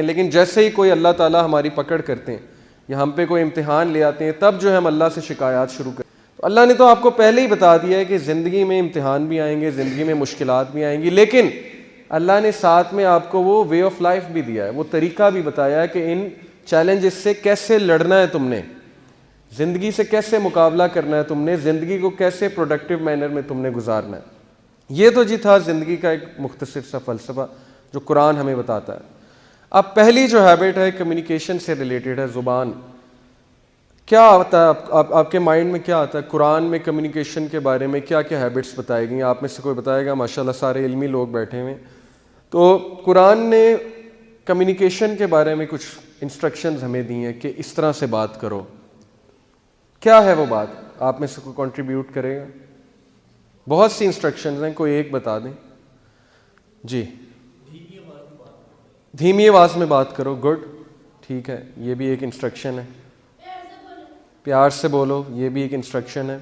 لیکن جیسے ہی کوئی اللہ تعالیٰ ہماری پکڑ کرتے ہیں یا ہم پہ کوئی امتحان لے آتے ہیں تب جو ہے ہم اللہ سے شکایات شروع کرتے ہیں. تو اللہ نے تو آپ کو پہلے ہی بتا دیا ہے کہ زندگی میں امتحان بھی آئیں گے, زندگی میں مشکلات بھی آئیں گی, لیکن اللہ نے ساتھ میں آپ کو وہ وے آف لائف بھی دیا ہے, وہ طریقہ بھی بتایا ہے کہ ان چیلنجز سے کیسے لڑنا ہے تم نے, زندگی سے کیسے مقابلہ کرنا ہے تم نے, زندگی کو کیسے پروڈکٹیو مینر میں تم نے گزارنا ہے. یہ تو جی تھا زندگی کا ایک مختصر سا فلسفہ جو قرآن ہمیں بتاتا ہے. اب پہلی جو ہیبٹ ہے کمیونیکیشن سے ریلیٹڈ ہے, زبان. کیا آتا ہے آپ کے مائنڈ میں, کیا آتا ہے قرآن میں کمیونیکیشن کے بارے میں کیا کیا ہیبٹس بتائی گئی؟ آپ میں سے کوئی بتائے گا؟ ماشاءاللہ سارے علمی لوگ بیٹھے ہوئے. تو قرآن نے کمیونیکیشن کے بارے میں کچھ انسٹرکشنز ہمیں دی ہیں کہ اس طرح سے بات کرو. کیا ہے وہ بات؟ آپ میں سے کوئی کنٹریبیوٹ کرے گا؟ بہت سی انسٹرکشنز ہیں, کوئی ایک بتا دیں. جی, دھیمی آواز میں بات کرو. گڈ, ٹھیک ہے, یہ بھی ایک انسٹرکشن ہے. پیار سے بولو, یہ بھی ایک انسٹرکشن ہے.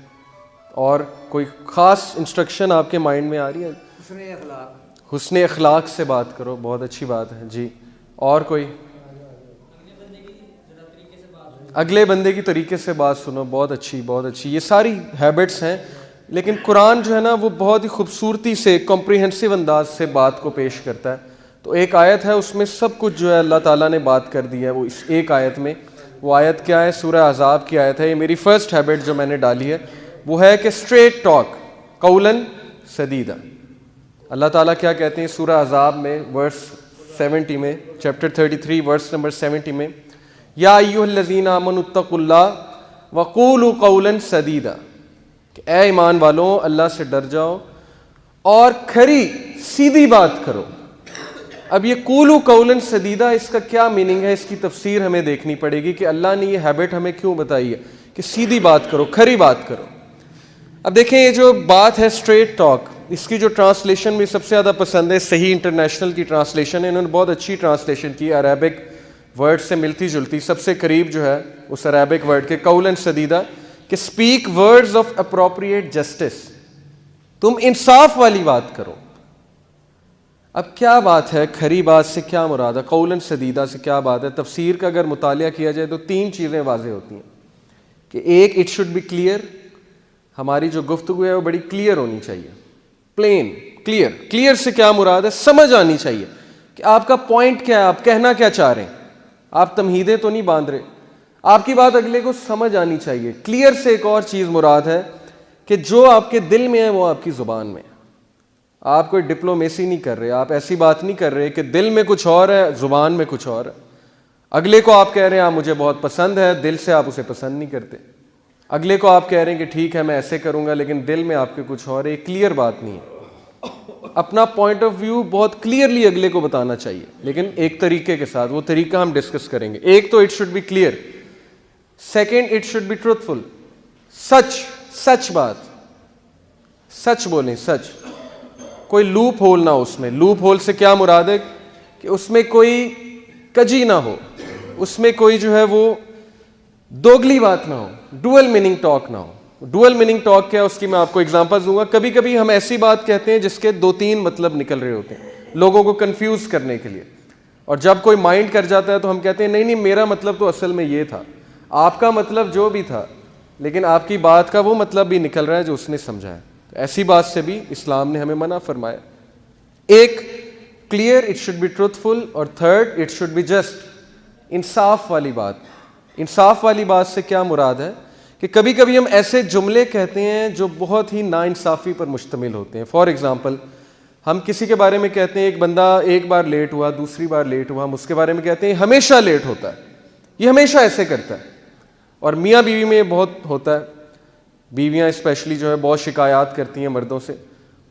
اور کوئی خاص انسٹرکشن آپ کے مائنڈ میں آ رہی ہے؟ حسن اخلاق سے بات کرو, بہت اچھی بات ہے. جی, اور کوئی؟ اگلے بندے کی طریقے سے بات سنو, بہت اچھی بہت اچھی. یہ ساری ہیبٹس ہیں, لیکن قرآن جو ہے نا وہ بہت ہی خوبصورتی سے کمپریہنسو انداز سے بات کو پیش کرتا ہے. تو ایک آیت ہے اس میں سب کچھ جو ہے اللہ تعالیٰ نے بات کر دی ہے وہ اس ایک آیت میں. وہ آیت کیا ہے؟ سورہ احزاب کی آیت ہے. یہ میری فرسٹ ہیبٹ جو میں نے ڈالی ہے وہ ہے کہ اسٹریٹ ٹاک قولاً سدیدا. اللہ تعالیٰ کیا کہتے ہیں سورہ احزاب میں ورس 70 میں, چیپٹر 33 ورس نمبر 70 میں, یا ایھا الذین آمنوا اتقوا اللہ وقولوا قولا سدیدا, کہ اے ایمان والوں اللہ سے ڈر جاؤ اور کھری سیدھی بات کرو. اب یہ قولوا قولا سدیدا اس کا کیا میننگ ہے؟ اس کی تفسیر ہمیں دیکھنی پڑے گی کہ اللہ نے یہ ہیبٹ ہمیں کیوں بتائی ہے کہ سیدھی بات کرو, کھری بات کرو. اب دیکھیں یہ جو بات ہے اسٹریٹ ٹاک, اس کی جو ٹرانسلیشن مجھے سب سے زیادہ پسند ہے, صحیح انٹرنیشنل کی ٹرانسلیشن ہے. انہوں نے بہت اچھی ٹرانسلیشن کی, عربک ورڈ سے ملتی جلتی, سب سے قریب جو ہے اس عربک ورڈ کے قولاً سدیدا, کہ speak words of appropriate justice, تم انصاف والی بات کرو. اب کیا بات ہے کھری بات سے کیا مراد ہے؟ قولاً سدیدا سے کیا بات ہے؟ تفسیر کا اگر مطالعہ کیا جائے تو تین چیزیں واضح ہوتی ہیں کہ ایک, اٹ شوڈ بی کلیئر, ہماری جو گفتگو ہے وہ بڑی کلیئر ہونی چاہیے, پلین کلیئر. کلیئر سے کیا مراد ہے؟ سمجھ آنی چاہیے کہ آپ کا پوائنٹ کیا ہے, آپ کہنا کیا چاہ رہے ہیں. آپ تمہیدیں تو نہیں باندھ رہے, آپ کی بات اگلے کو سمجھ آنی چاہیے. کلیئر سے ایک اور چیز مراد ہے کہ جو آپ کے دل میں ہے وہ آپ کی زبان میں. آپ کوئی ڈپلومیسی نہیں کر رہے, آپ ایسی بات نہیں کر رہے کہ دل میں کچھ اور ہے زبان میں کچھ اور ہے. اگلے کو آپ کہہ رہے ہیں آپ مجھے بہت پسند ہے, دل سے آپ اسے پسند نہیں کرتے. اگلے کو آپ کہہ رہے ہیں کہ ٹھیک ہے میں ایسے کروں گا, لیکن دل میں آپ کے کچھ اور ہے. یہ کلیئر بات نہیں ہے. اپنا پوائنٹ آف ویو بہت کلیئرلی اگلے کو بتانا چاہیے, لیکن ایک طریقے کے ساتھ. وہ طریقہ ہم ڈسکس کریں گے. ایک تو it should be clear, second it should be truthful, سچ بات, سچ بولیں, سچ, کوئی لوپ ہول نہ ہو اس میں. لوپ ہول سے کیا مراد ہے کہ اس میں کوئی کجی نہ ہو, اس میں کوئی جو ہے وہ دوگلی بات نہ ہو, ڈوئل میننگ ٹاک نہ ہو. ڈوئل میننگ ٹاک کیا ہے اس کی میں آپ کو اگزامپل دوں گا. کبھی کبھی ہم ایسی بات کہتے ہیں جس کے 2-3 مطلب نکل رہے ہوتے ہیں لوگوں کو کنفیوز کرنے کے لیے, اور جب کوئی مائنڈ کر جاتا ہے تو ہم کہتے ہیں نہیں میرا مطلب تو اصل میں یہ تھا, آپ کا مطلب جو بھی تھا, لیکن آپ کی بات کا وہ مطلب بھی نکل رہا ہے جو اس نے سمجھا ہے. ایسی بات سے بھی اسلام نے ہمیں منع فرمایا. ایک clear, it should be truthful, اور third it should be just, انصاف والی بات. انصاف والی بات سے کیا مراد ہے کہ کبھی کبھی ہم ایسے جملے کہتے ہیں جو بہت ہی ناانصافی پر مشتمل ہوتے ہیں. فار ایگزامپل, ہم کسی کے بارے میں کہتے ہیں ایک بندہ ایک بار لیٹ ہوا, دوسری بار لیٹ ہوا, ہم اس کے بارے میں کہتے ہیں ہمیشہ لیٹ ہوتا ہے, یہ ہمیشہ ایسے کرتا ہے. اور میاں بیوی میں یہ بہت ہوتا ہے, بیویاں اسپیشلی جو ہے بہت شکایات کرتی ہیں مردوں سے,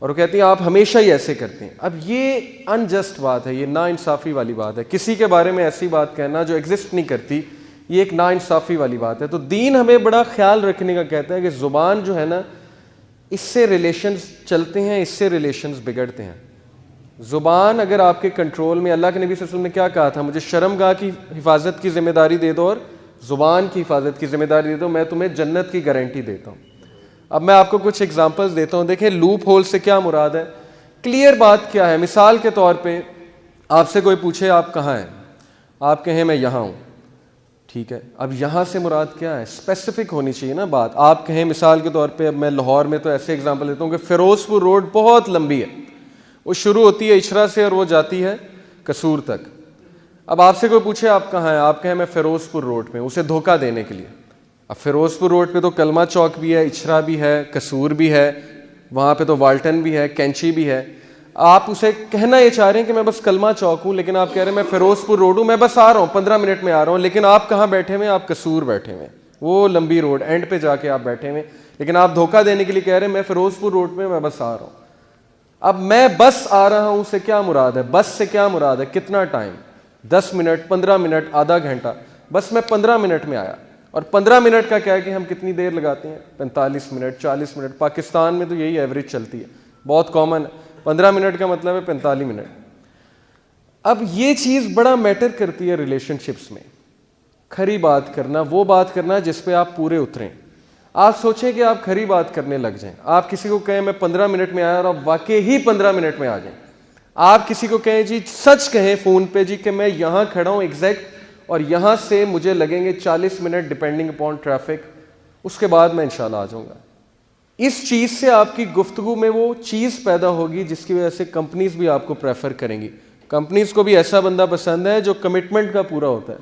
اور وہ کہتی ہیں آپ ہمیشہ ہی ایسے کرتے ہیں. اب یہ انجسٹ بات ہے, یہ ناانصافی والی بات ہے. کسی کے بارے میں ایسی بات کہنا جو ایگزسٹ نہیں کرتی, یہ ایک ناانصافی والی بات ہے. تو دین ہمیں بڑا خیال رکھنے کا کہتا ہے کہ زبان جو ہے نا, اس سے ریلیشنز چلتے ہیں, اس سے ریلیشنز بگڑتے ہیں. زبان اگر آپ کے کنٹرول میں, اللہ کے نبی صلی اللہ علیہ وسلم نے کیا کہا تھا, مجھے شرمگاہ کی حفاظت کی ذمہ داری دے دو اور زبان کی حفاظت کی ذمہ داری دے دو, میں تمہیں جنت کی گارنٹی دیتا ہوں. اب میں آپ کو کچھ ایگزامپلز دیتا ہوں. دیکھیں لوپ ہول سے کیا مراد ہے, کلیئر بات کیا ہے. مثال کے طور پہ آپ سے کوئی پوچھے آپ کہاں ہیں, آپ کہیں میں یہاں ہوں، ٹھیک ہے، اب یہاں سے مراد کیا ہے؟ اسپیسیفک ہونی چاہیے نا بات. آپ کہیں مثال کے طور پہ، اب میں لاہور میں تو ایسے ایگزامپل دیتا ہوں کہ فیروز پور روڈ بہت لمبی ہے، وہ شروع ہوتی ہے اچھرا سے اور وہ جاتی ہے قصور تک. اب آپ سے کوئی پوچھے آپ کہاں ہیں، آپ کہیں میں فیروز پور روڈ پہ، اسے دھوکہ دینے کے لیے. اب فیروز پور روڈ پہ تو کلمہ چوک بھی ہے، اچھرا بھی ہے، قصور بھی ہے، وہاں پہ تو والٹن بھی ہے، کینچی بھی ہے. آپ اسے کہنا یہ چاہ رہے ہیں کہ میں بس کلمہ چوک ہوں، لیکن آپ کہہ رہے ہیں میں فیروز پور روڈ ہوں، میں بس آ رہا ہوں 15 منٹ میں آ رہا ہوں. لیکن آپ کہاں بیٹھے ہوئے؟ آپ قصور بیٹھے ہوئے، وہ لمبی روڈ اینڈ پہ جا کے آپ بیٹھے ہوئے. لیکن آپ دھوکہ دینے کے لیے کہہ رہے ہیں میں فیروز پور روڈ پہ میں بس آ رہا ہوں. اب میں بس آ رہا ہوں سے کیا مراد ہے؟ بس سے کیا مراد ہے؟ کتنا ٹائم؟ 10 منٹ، 15 منٹ، آدھا گھنٹہ. بس میں 15 منٹ میں آیا. اور 15 منٹ کا کیا ہے کہ ہم کتنی دیر لگاتے ہیں؟ 45 منٹ، 40 منٹ. پاکستان میں تو یہی ایوریج چلتی ہے، بہت کامن ہے. 15 منٹ کا مطلب ہے 45 منٹ. اب یہ چیز بڑا میٹر کرتی ہے ریلیشن شپس میں. کھری بات کرنا، وہ بات کرنا جس پہ آپ پورے اتریں. آپ سوچیں کہ آپ کھری بات کرنے لگ جائیں. آپ کسی کو کہیں میں 15 منٹ میں آیا اور آپ واقعی ہی 15 منٹ میں آ جائیں. آپ کسی کو کہیں جی سچ کہیں فون پہ جی کہ میں یہاں کھڑا ہوں ایگزیکٹ، اور یہاں سے مجھے لگیں گے 40 منٹ ڈپینڈنگ اپون ٹریفک، اس کے بعد میں انشاءاللہ آ جاؤں گا. اس چیز سے آپ کی گفتگو میں وہ چیز پیدا ہوگی جس کی وجہ سے کمپنیز بھی آپ کو پریفر کریں گی. کمپنیز کو بھی ایسا بندہ پسند ہے جو کمٹمنٹ کا پورا ہوتا ہے.